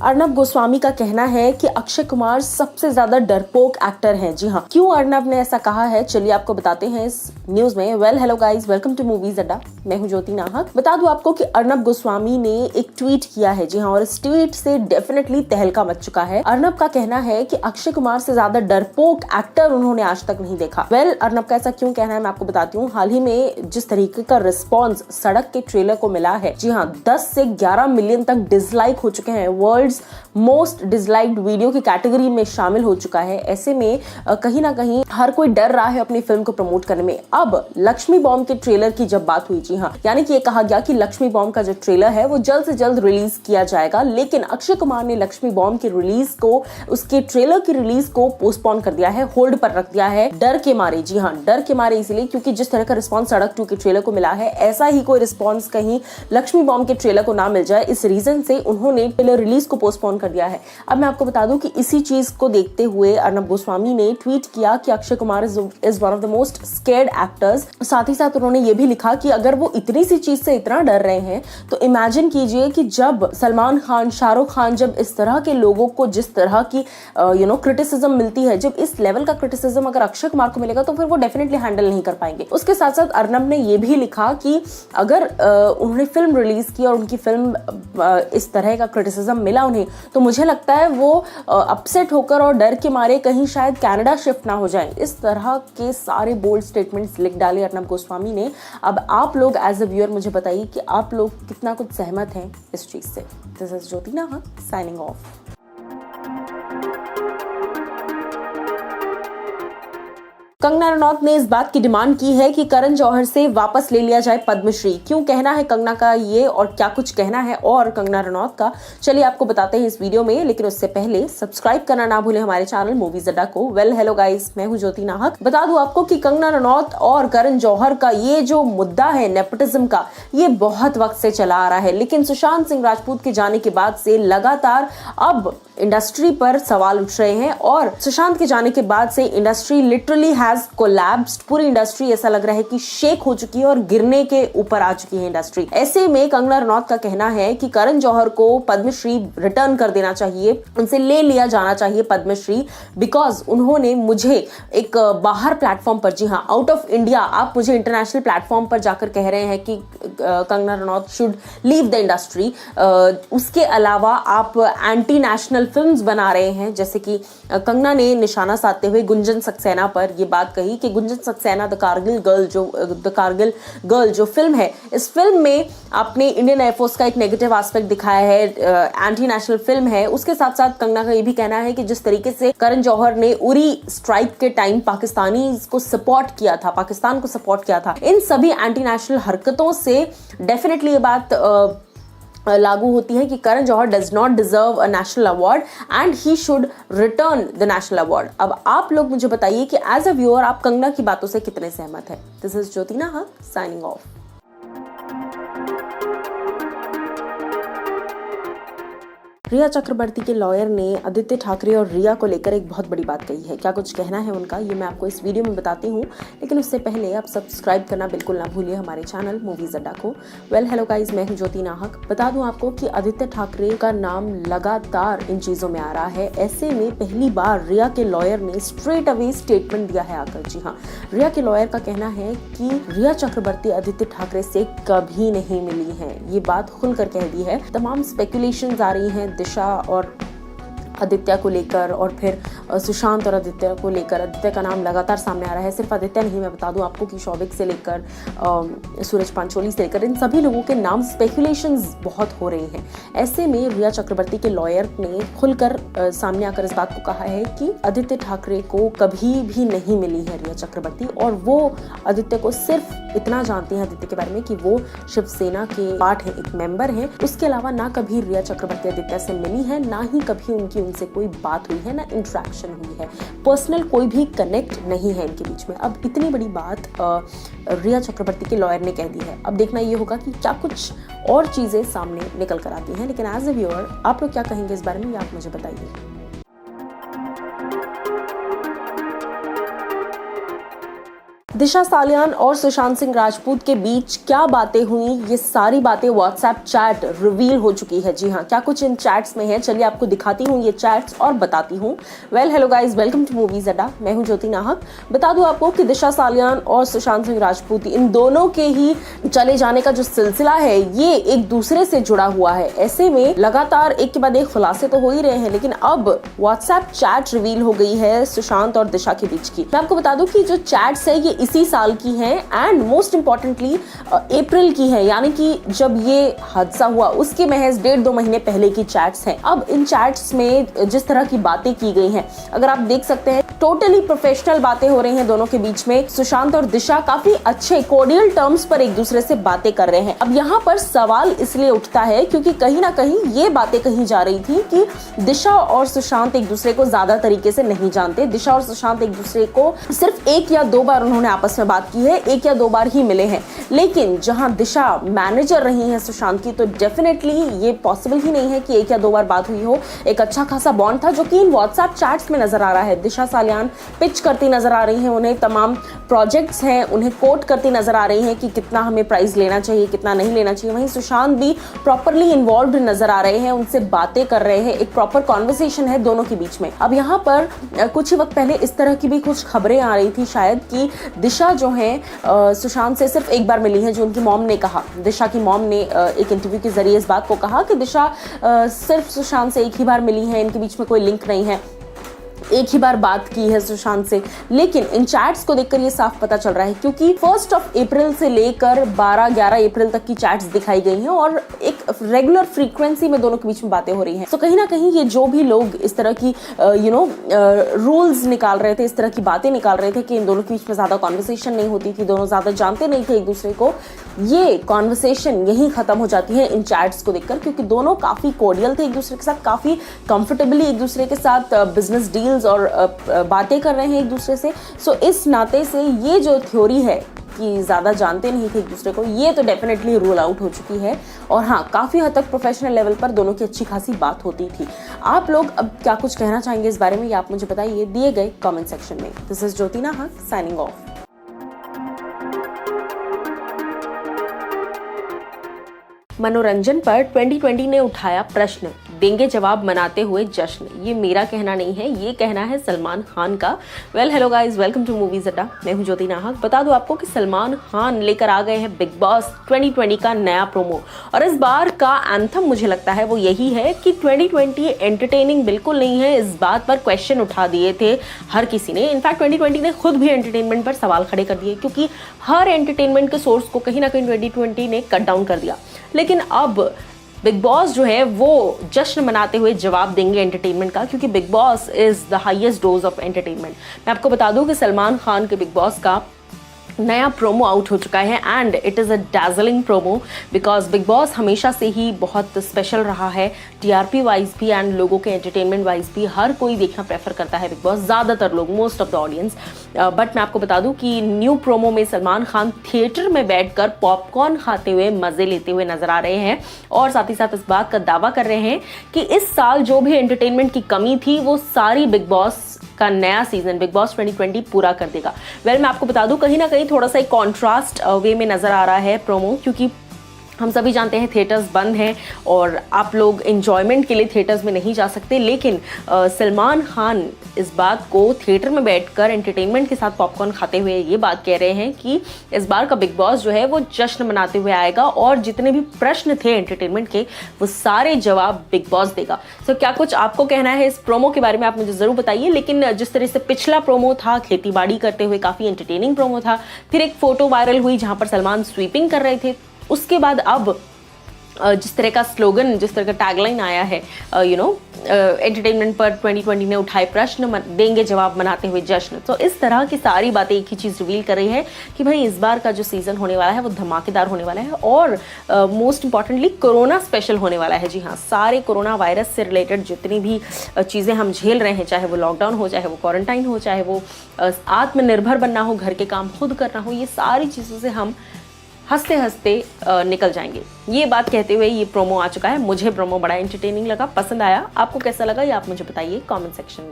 अर्नब गोस्वामी का कहना है कि अक्षय कुमार सबसे ज्यादा डरपोक एक्टर हैं। जी हाँ, क्यों अर्नब ने ऐसा कहा है, चलिए आपको बताते हैं इस न्यूज में। Well hello guys, welcome to movies Adda. मैं हूं ज्योति नाहक। बता दूं आपको कि अर्नब गोस्वामी ने एक ट्वीट किया है। जी हाँ, और इस ट्वीट से डेफिनेटली तहलका मच चुका है। अर्नब का कहना है कि अक्षय कुमार से ज्यादा डरपोक एक्टर उन्होंने आज तक नहीं देखा। वेल अर्नब का ऐसा क्यों कहना है मैं आपको बताती हूँ। हाल ही में जिस तरीके का रिस्पॉन्स सड़क के ट्रेलर को मिला है, जी हाँ, 10 से 11 मिलियन तक डिसलाइक हो चुके हैं। वर्ल्ड मोस्ट डिसलाइक्ड वीडियो की कैटेगरी में शामिल हो चुका है। ऐसे में कहीं ना कहीं हर कोई डर रहा है अपनी फिल्म को प्रमोट करने में। अब लक्ष्मी बॉम्ब के ट्रेलर की जब बात हुई, जी हाँ, यानी कि ये कहा गया कि लक्ष्मी बॉम्ब का जो ट्रेलर है वो जल्द से जल्द रिलीज किया जाएगा, लेकिन अक्षय कुमार ने लक्ष्मी बॉम्ब की रिलीज को, उसके ट्रेलर की रिलीज को पोस्टपोन कर दिया है, होल्ड पर रख दिया है, डर के मारे। जी हाँ, डर के मारे इसलिए क्योंकि जिस तरह का रिस्पॉन्स सड़क 2 के ट्रेलर को मिला है, ऐसा ही कोई रिस्पॉन्स कहीं लक्ष्मी बॉम्ब के ट्रेलर को ना मिल जाए। इस रीजन से उन्होंने ट्रेलर रिलीज को पोस्टपोन कर दिया है। अब मैं आपको बता दूं कि इसी चीज को देखते हुए अर्नब गोस्वामी ने ट्वीट किया कि Akshay Kumar is one of the most scared actors. साथ ही साथ उन्होंने ये भी लिखा कि अगर वो इतनी सी चीज से इतना डर रहे हैं तो इमेजिन कीजिए कि जब सलमान खान, शाहरुख खान, जब इस तरह के लोगों को जिस तरह की क्रिटिसिज्म मिलती है, जब इस लेवल का क्रिटिसिज्म अगर अक्षय कुमार को मिलेगा तो फिर वो डेफिनेटली हैंडल नहीं कर पाएंगे। उसके साथ साथ अर्नब ने ये भी लिखा कि अगर उन्होंने फिल्म रिलीज की और उनकी फिल्म इस तरह का क्रिटिसिज्म मिला उन्हें, तो मुझे लगता है वो अपसेट होकर और डर के मारे कहीं शायद कनाडा शिफ्ट ना हो जाए। इस तरह के सारे बोल्ड स्टेटमेंट्स लिख डाले अर्नब गोस्वामी ने। अब आप लोग एज अ व्यूअर मुझे बताइए कि आप लोग कितना कुछ सहमत हैं इस चीज से। दिस इज ज्योति नाहक साइनिंग ऑफ। कंगना रनौत ने इस बात की डिमांड की है कि करण जौहर से वापस ले लिया जाए पद्मश्री। क्यों कहना है कंगना का ये और क्या कुछ कहना है और कंगना रनौत का, चलिए आपको बताते हैं इस वीडियो में। लेकिन उससे पहले सब्सक्राइब करना ना भूलें हमारे चैनल मूवीज अड्डा को। वेल हेलो गाइस, मैं हूं ज्योति नाहक। बता दूं आपको कि कंगना रनौत और करण जौहर का ये जो मुद्दा है नेपोटिज्म का, ये बहुत वक्त से चला आ रहा है, लेकिन सुशांत सिंह राजपूत के जाने के बाद से लगातार अब इंडस्ट्री पर सवाल उठ रहे हैं। और सुशांत के जाने के बाद से इंडस्ट्री लिटरली हैज कोलैप्स्ड। पूरी इंडस्ट्री ऐसा लग रहा है कि शेक हो चुकी है और गिरने के ऊपर आ चुकी है इंडस्ट्री। ऐसे में कंगना रनौत का कहना है कि करण जौहर को पद्मश्री रिटर्न कर देना चाहिए, उनसे ले लिया जाना चाहिए पद्मश्री, बिकॉज उन्होंने मुझे एक बाहर प्लेटफॉर्म पर, जी हाँ, आउट ऑफ इंडिया, आप मुझे इंटरनेशनल प्लेटफॉर्म पर जाकर कह रहे हैं कि Kangana Ranaut should leave the industry. उसके अलावा आप एंटी नेशनल फिल्म्स बना रहे हैं, जैसे कि कंगना ने निशाना साधते हुए गुंजन सक्सेना पर यह बात कही कि गुंजन सक्सेना द कारगिल गर्ल जो फिल्म है, इस फिल्म में आपने इंडियन एयरफोर्स का एक नेगेटिव एस्पेक्ट दिखाया है, एंटी नेशनल फिल्म है। उसके साथ साथ कंगना का यह भी कहना है कि जिस तरीके से करण जौहर ने उरी स्ट्राइक के टाइम पाकिस्तानी को सपोर्ट किया था, पाकिस्तान को सपोर्ट किया था, इन सभी एंटी नेशनल हरकतों से डेफिनेटली ये बात लागू होती है कि Karan Johar does not deserve a national award and he should return the national award. अब आप लोग मुझे बताइए कि एज अ व्यूअर आप कंगना की बातों से कितने सहमत हैं। दिस इज ज्योति नाहक साइनिंग ऑफ। रिया चक्रवर्ती के लॉयर ने आदित्य ठाकरे और रिया को लेकर एक बहुत बड़ी बात कही है। क्या कुछ कहना है उनका, ये मैं आपको इस वीडियो में बताती हूँ, लेकिन उससे पहले आप सब्सक्राइब करना बिल्कुल ना भूलिए हमारे चैनल मूवीज अड्डा को। वेल हेलो गाइस, मैं हूँ ज्योति नाहक। बता दूं आपको कि आदित्य ठाकरे का नाम लगातार इन चीजों में आ रहा है। ऐसे में पहली बार रिया के लॉयर ने स्ट्रेट अवे स्टेटमेंट दिया है आकर। जी हाँ, रिया के लॉयर का कहना है कि रिया चक्रवर्ती आदित्य ठाकरे से कभी नहीं मिली है। ये बात खुलकर कह दी है। तमाम स्पेकुलेशंस आ रही हैं दिशा और आदित्य को लेकर, और फिर सुशांत और आदित्य को लेकर। आदित्य का नाम लगातार सामने आ रहा है। सिर्फ आदित्य नहीं, मैं बता दूं आपको कि शौविक से लेकर सूरज पांचोली से लेकर इन सभी लोगों के नाम स्पेकुलेशंस बहुत हो रही हैं। ऐसे में रिया चक्रवर्ती के लॉयर ने खुलकर सामने आकर इस बात को कहा है कि आदित्य ठाकरे को कभी भी नहीं मिली है रिया चक्रवर्ती, और वो आदित्य को सिर्फ इतना जानती हैं आदित्य के बारे में कि वो शिवसेना के पार्ट है, एक मेंबर है। उसके अलावा ना कभी रिया चक्रवर्ती आदित्य से मिली है, ना ही कभी उनसे कोई बात हुई है, ना इंटरेक्शन हुई है। पर्सनल कोई भी कनेक्ट नहीं है इनके बीच में। अब इतनी बड़ी बात रिया चक्रवर्ती के लॉयर ने कह दी है। अब देखना ये होगा कि क्या कुछ और चीजें सामने निकल कर आती हैं। लेकिन एज ए व्यूअर आप लोग क्या कहेंगे इस बारे में, आप मुझे बताइए। दिशा सालियान और सुशांत सिंह राजपूत के बीच क्या बातें हुई, ये सारी बातें व्हाट्सएप चैट रिवील हो चुकी है। जी हाँ, क्या कुछ इन चैट्स में है, चलिए आपको दिखाती हूँ ये चैट्स और बताती हूँ। Well hello guys, welcome to movies Adda. मैं हूँ ज्योति नाहक। बता दूं आपको कि दिशा सालियान और सुशांत सिंह राजपूत, इन दोनों के ही चले जाने का जो सिलसिला है ये एक दूसरे से जुड़ा हुआ है। ऐसे में लगातार एक के बाद एक खुलासे तो हो ही रहे हैं, लेकिन अब व्हाट्सएप चैट रिवील हो गई है सुशांत और दिशा के बीच की। मैं आपको बता दूं कि जो चैट्स है ये इसी साल की हैं एंड मोस्ट इंपॉर्टेंटली अप्रैल की है, यानी कि जब ये हादसा हुआ उसके महज 1.5-2 महीने पहले की चैट्स हैं। अब इन चैट्स में जिस तरह की बातें की गई हैं, अगर आप देख सकते हैं टोटली प्रोफेशनल बातें हो रही हैं दोनों के बीच में। सुशांत और दिशा काफी अच्छे कोर्डियल टर्म्स पर एक दूसरे से बातें कर रहे हैं। अब यहाँ पर सवाल इसलिए उठता है क्योंकि कहीं ना कहीं ये बातें कही जा रही थी कि दिशा और सुशांत एक दूसरे को ज्यादा तरीके से नहीं जानते। दिशा और सुशांत एक दूसरे को सिर्फ 1 या 2 बार उन्होंने आपस में बात की है, 1 या 2 बार ही मिले हैं। लेकिन जहां दिशा मैनेजर रही है सुशांत की, तो डेफिनेटली ये पॉसिबल ही नहीं है कि 1 या 2 बार बात हुई हो। एक अच्छा खासा बॉन्ड था जो कि इन व्हाट्सएप चैट्स में नजर आ रहा है। दिशा सालियान पिच करती नजर आ रही हैं, उन्हें तमाम प्रोजेक्ट्स हैं उन्हें कोट करती नजर आ रही हैं कि कितना हमें प्राइस लेना चाहिए, कितना नहीं लेना चाहिए। वहीं सुशांत भी प्रॉपरली इन्वॉल्व्ड नजर आ रहे हैं, उनसे बातें कर रहे हैं, एक प्रॉपर कॉन्वर्सेशन है दोनों के बीच में। अब यहाँ पर कुछ ही वक्त पहले इस तरह की भी कुछ खबरें आ रही थी शायद कि दिशा जो है सुशांत से सिर्फ 1 बार मिली है, जो उनकी मॉम ने कहा। दिशा की मॉम ने एक इंटरव्यू के जरिए इस बात को कहा कि दिशा सिर्फ सुशांत से 1 ही बार मिली है, इनके बीच में कोई लिंक नहीं है, 1 ही बार बात की है सुशांत से। लेकिन इन चैट्स को देखकर ये साफ पता चल रहा है क्योंकि 1 अप्रैल से लेकर 12-11 अप्रैल तक की चैट्स दिखाई गई हैं और एक रेगुलर फ्रीक्वेंसी में दोनों के बीच में बातें हो रही हैं। तो कहीं ना कहीं ये जो भी लोग इस तरह की रूल्स निकाल रहे थे, इस तरह की बातें निकाल रहे थे कि इन दोनों के बीच में ज्यादा कॉन्वर्सेशन नहीं होती थी, दोनों ज्यादा जानते नहीं थे एक दूसरे को, ये कॉन्वर्सेशन यही खत्म हो जाती है इन चैट्स को देखकर, क्योंकि दोनों काफी कोर्डियल थे एक दूसरे के साथ, काफी कंफर्टेबली एक दूसरे के साथ बिजनेस डील्स और बातें कर रहे हैं एक दूसरे से। सो इस नाते से ये जो थ्योरी है कि ज्यादा जानते नहीं थे एक दूसरे को, ये तो डेफिनेटली रूल आउट हो चुकी है। और हाँ, काफी हद तक प्रोफेशनल लेवल पर दोनों की अच्छी खासी बात होती थी। आप लोग अब क्या कुछ कहना चाहेंगे इस बारे में, ये आप मुझे बताइए दिए गए कमेंट सेक्शन में। दिस इज ज्योति नाहक साइनिंग ऑफ। मनोरंजन पर 2020 ने उठाया प्रश्न, देंगे जवाब मनाते हुए जश्न। ये मेरा कहना नहीं है, ये कहना है सलमान खान का। Well hello guys, welcome to movies Adda. मैं हूं ज्योति नाहक। बता दूं आपको कि सलमान खान लेकर आ गए हैं बिग बॉस 2020 का नया प्रोमो। और इस बार का एंथम मुझे लगता है वो यही है कि 2020 एंटरटेनिंग बिल्कुल नहीं है। इस बात पर क्वेश्चन उठा दिए थे हर किसी ने। इनफैक्ट 2020 ने खुद भी एंटरटेनमेंट पर सवाल खड़े कर दिए, क्योंकि हर एंटरटेनमेंट के सोर्स को कहीं ना कहीं 2020 ने कट डाउन कर दिया। लेकिन अब बिग बॉस जो है वो जश्न मनाते हुए जवाब देंगे एंटरटेनमेंट का, क्योंकि big boss is the highest dose of entertainment. मैं आपको बता दूं कि सलमान खान के बिग बॉस का नया प्रोमो आउट हो चुका है and it is a dazzling promo, because big boss हमेशा से ही बहुत स्पेशल रहा है, टीआरपी वाइज भी एंड लोगों के एंटरटेनमेंट वाइज भी। हर कोई देखना प्रेफर करता है बिग बॉस, ज़्यादातर लोग, most of the audience. But मैं आपको बता दूं कि न्यू प्रोमो में सलमान खान थिएटर में बैठकर पॉपकॉर्न खाते हुए मजे लेते हुए नजर आ रहे हैं और साथ ही साथ इस बात का दावा कर रहे हैं कि इस साल जो भी एंटरटेनमेंट की कमी थी वो सारी बिग बॉस का नया सीजन बिग बॉस 2020 पूरा कर देगा। वेल मैं आपको बता दूं कहीं ना कहीं थोड़ा सा एक कॉन्ट्रास्ट वे में नजर आ रहा है प्रोमो, क्योंकि हम सभी जानते हैं थिएटर्स बंद हैं और आप लोग एंजॉयमेंट के लिए थिएटर्स में नहीं जा सकते। लेकिन सलमान खान इस बात को थिएटर में बैठकर एंटरटेनमेंट के साथ पॉपकॉर्न खाते हुए ये बात कह रहे हैं कि इस बार का बिग बॉस जो है वो जश्न मनाते हुए आएगा और जितने भी प्रश्न थे एंटरटेनमेंट के वो सारे जवाब बिग बॉस देगा। तो क्या कुछ आपको कहना है इस प्रोमो के बारे में, आप मुझे जरूर बताइए। लेकिन जिस तरह से पिछला प्रोमो था, खेती बाड़ी करते हुए काफी एंटरटेनिंग प्रोमो था, फिर एक फोटो वायरल हुई जहां पर सलमान स्वीपिंग कर रहे थे, उसके बाद अब जिस तरह का स्लोगन, जिस तरह का टैगलाइन आया है, एंटरटेनमेंट पर 2020 ने उठाए प्रश्न, देंगे जवाब मनाते हुए जश्न। तो इस तरह की सारी बातें एक ही चीज़ रिवील कर रही है कि भाई इस बार का जो सीजन होने वाला है वो धमाकेदार होने वाला है और मोस्ट इंपॉर्टेंटली कोरोना स्पेशल होने वाला है। जी हाँ, सारे कोरोना वायरस से रिलेटेड जितनी भी चीज़ें हम झेल रहे हैं, चाहे वो लॉकडाउन हो, चाहे वो क्वारंटाइन हो, चाहे वो आत्मनिर्भर बनना हो, घर के काम खुद करना हो, ये सारी चीज़ों से हम हंसते हंसते निकल जाएंगे। ये बात कहते हुए ये प्रोमो आ चुका है। मुझे प्रोमो बड़ा एंटरटेनिंग लगा, पसंद आया। आपको कैसा लगा ये आप मुझे बताइए कमेंट सेक्शन में।